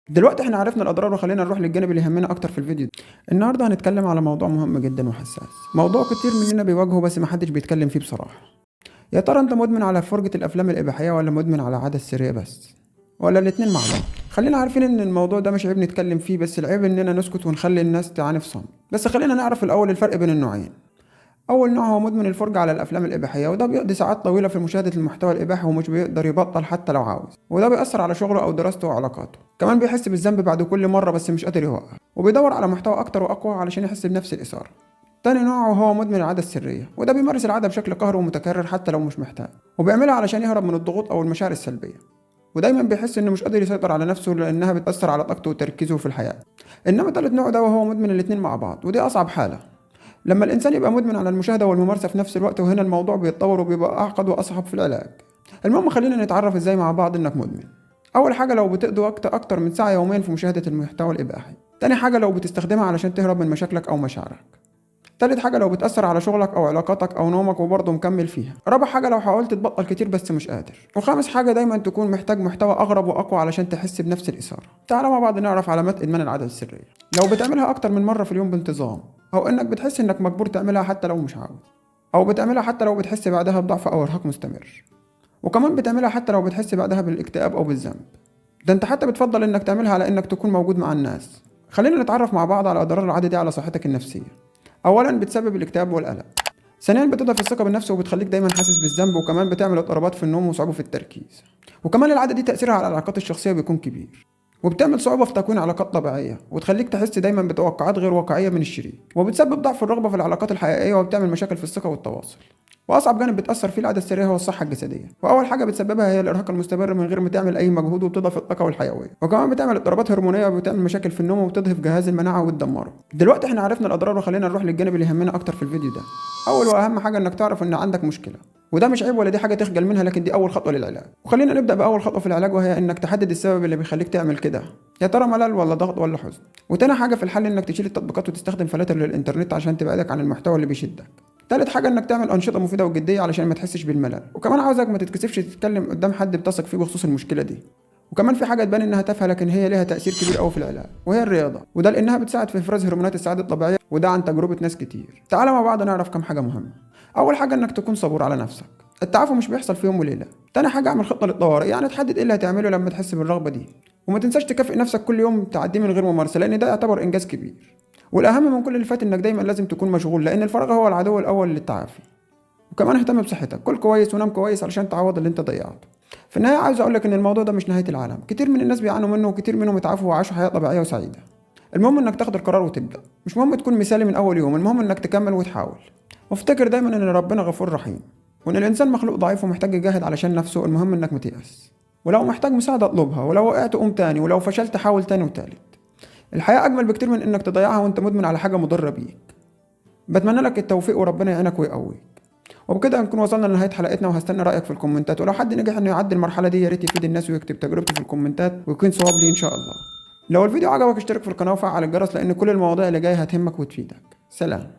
دلوقتي احنا عرفنا الاضرار وخلينا نروح للجانب اللي يهمنا اكتر في الفيديو ده. النهارده هنتكلم على موضوع مهم جدا وحساس، موضوع كتير مننا بيواجهه بس محدش بيتكلم فيه بصراحة. يا ترى انت مدمن على فرجة الافلام الاباحية ولا مدمن على العادة السرية بس، ولا الاتنين مع بعض؟ خلينا عارفين ان الموضوع ده مش عيب نتكلم فيه، بس العيب اننا نسكت ونخلي الناس تعاني في صمت. بس خلينا نعرف الاول الفرق بين النوعين. اول نوع هو مدمن الفرجة على الافلام الاباحية، وده بيقضي ساعات طويلة في مشاهدة المحتوى الاباحي ومش بيقدر يبطل حتى لو عاوز، وده بيأثر على شغله او دراسته وعلاقاته. كمان بيحس بالذنب بعد كل مرة بس مش قادر يوقف، وبيدور على محتوى اكتر واقوى علشان يحس بنفس الاثارة. تاني نوع هو مدمن العادة السرية، وده بيمارس العادة بشكل قهري ومتكرر حتى لو مش محتاج، وبيعملها علشان يهرب من الضغوط او المشاعر السلبية، ودايما بيحس انه مش قادر يسيطر على نفسه لانها بتأثر على طاقته وتركيزه في الحياة. انما تالت نوع ده وهو مدمن الاتنين مع بعض، ودي اصعب حالة، لما الإنسان يبقى مدمن على المشاهدة والممارسة في نفس الوقت، وهنا الموضوع بيتطور وبيبقى أعقد وأصعب في العلاج. المهم خلينا نتعرف إزاي مع بعض إنك مدمن. أول حاجة، لو بتقضي وقت أكتر من ساعة يوميا في مشاهدة المحتوى الإباحي. تاني حاجة، لو بتستخدمها علشان تهرب من مشاكلك أو مشاعرك. تالت حاجة، لو بتأثر على شغلك أو علاقاتك أو نومك وبرضه مكمل فيها. رابع حاجة، لو حاولت تبطل كتير بس مش قادر. وخامس حاجة، دايما تكون محتاج محتوى أغرب وأقوى علشان تحس بنفس الإثارة. تعالوا مع بعض نعرف علامات إدمان العادة السرية. لو بتعملها أكتر من مرة في اليوم بانتظام، أو إنك بتحس إنك مجبور تعملها حتى لو مش عاوز، أو بتعملها حتى لو بتحس بعدها بضعف أو إرهاق مستمر، وكمان بتعملها حتى لو بتحس بعدها بالاكتئاب أو بالذنب. ده أنت حتى بتفضل إنك تعملها على إنك تكون موجود مع الناس. خلينا نتعرف مع بعض على أضرار العادة دي على صحتك النفسية. أولا، بتسبب الاكتئاب والقلق. ثانيا، بتضعف الثقة بالنفس وبتخليك دايما حاسس بالذنب، وكمان بتعمل اضطرابات في النوم وصعوبة في التركيز. وكمان العادة دي تأثيرها على العلاقات الشخصية بيكون كبير، وبتعمل صعوبة في تكوين علاقات طبيعية، وتخليك تحس دايما بتوقعات غير واقعية من الشريك، وبتسبب ضعف الرغبة في العلاقات الحقيقية، وبتعمل مشاكل في الثقة والتواصل. واصعب جانب بتاثر فيه العاده السريه هو الصحه الجسديه، واول حاجه بتسببها هي الارهاق المستمر من غير ما تعمل اي مجهود، وبتضعف الطاقه والحيويه، وكمان بتعمل اضطرابات هرمونيه، وبتعمل مشاكل في النوم، وبتضعف جهاز المناعه وتدمره. دلوقتي احنا عرفنا الاضرار وخلينا نروح للجانب اللي يهمنا اكتر في الفيديو ده. اول واهم حاجه انك تعرف ان عندك مشكله، وده مش عيب ولا دي حاجه تخجل منها، لكن دي اول خطوه للعلاج. وخلينا نبدا باول خطوه في العلاج، وهي انك تحدد السبب اللي بيخليك تعمل كده. يا ترى ملل ولا ضغط ولا حزن؟ وتاني حاجه في الحل انك تشيل التطبيقات وتستخدم فلاتر للانترنت عشان تبعدك عن المحتوى اللي بيشدك. تالت حاجة انك تعمل انشطة مفيدة وجدية علشان ما تحسش بالملل، وكمان عاوزك ما تتكسفش تتكلم قدام حد بتثق فيه بخصوص المشكلة دي. وكمان في حاجة تبان انها تافهة لكن هي ليها تأثير كبير قوي في العلاج، وهي الرياضة، وده لانها بتساعد في افراز هرمونات السعادة الطبيعية، وده عن تجربة ناس كتير. تعالى مع بعض نعرف كم حاجة مهمة. اول حاجة، انك تكون صبور على نفسك. التعافي مش بيحصل في يوم وليلة. تاني حاجة، اعمل خطة للطوارئ، يعني تحدد ايه اللي هتعمله لما تحس بالرغبة دي، وما تنساش تكافئ نفسك كل يوم تعديه من غير ممارسة، لان ده يعتبر انجاز كبير. والاهم من كل اللي فات انك دايما لازم تكون مشغول، لان الفراغ هو العدو الاول للتعافي. وكمان اهتم بصحتك، كل كويس ونام كويس علشان تعوض اللي انت ضيعته. في النهايه عاوز اقول لك ان الموضوع ده مش نهايه العالم، كتير من الناس بيعانوا منه، وكتير منهم اتعافوا وعاشوا حياه طبيعيه وسعيده. المهم انك تاخد القرار وتبدا، مش مهم تكون مثالي من اول يوم، المهم انك تكمل وتحاول. وافتكر دايما ان ربنا غفور رحيم، وان الانسان مخلوق ضعيف ومحتاج يجاهد علشان نفسه. المهم انك متيأس، ولو محتاج مساعده اطلبها، ولو وقعت قوم تاني، ولو فشلت حاول تاني وتالت. الحياه اجمل بكتير من انك تضيعها وانت مدمن على حاجه مضره بيك. بتمنى لك التوفيق وربنا يعينك ويقويك. وبكده نكون وصلنا لنهاية حلقتنا، وهستنى رأيك في الكومنتات، ولو حد نجح انه يعدي المرحلة دي يا ريت يفيد الناس ويكتب تجربته في الكومنتات ويكون صواب لي ان شاء الله. لو الفيديو عجبك اشترك في القناة وفعل الجرس، لان كل المواضيع اللي جاية هتهمك وتفيدك. سلام.